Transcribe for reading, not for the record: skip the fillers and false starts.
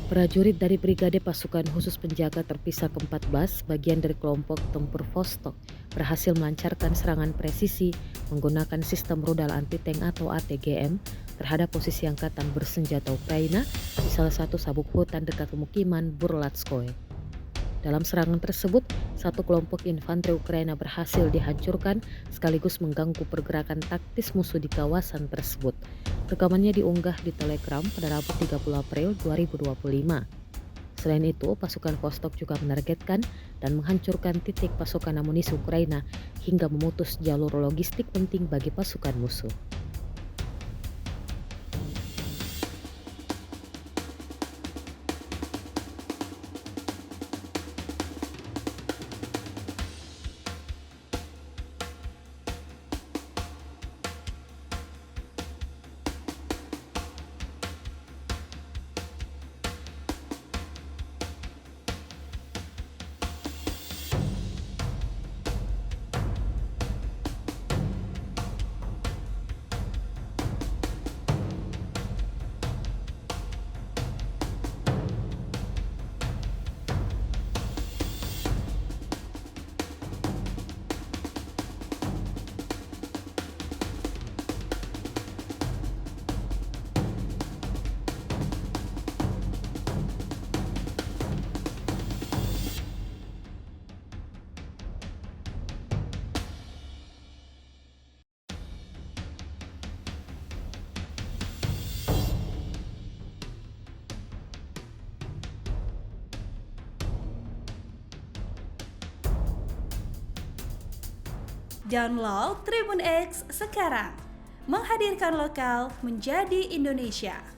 Prajurit dari Brigade Pasukan Khusus Penjaga Terpisah ke-14, bagian dari kelompok tempur Vostok, berhasil melancarkan serangan presisi menggunakan sistem rudal anti-tank atau ATGM terhadap posisi angkatan bersenjata Ukraina di salah satu sabuk hutan dekat pemukiman Burlatskoye. Dalam serangan tersebut, satu kelompok infanteri Ukraina berhasil dihancurkan sekaligus mengganggu pergerakan taktis musuh di kawasan tersebut. Rekamannya diunggah di Telegram pada Rabu 30 April 2025. Selain itu, pasukan Vostok juga menargetkan dan menghancurkan titik pasukan amunisi Ukraina hingga memutus jalur logistik penting bagi pasukan musuh. Download Tribun X sekarang, menghadirkan lokal menjadi Indonesia.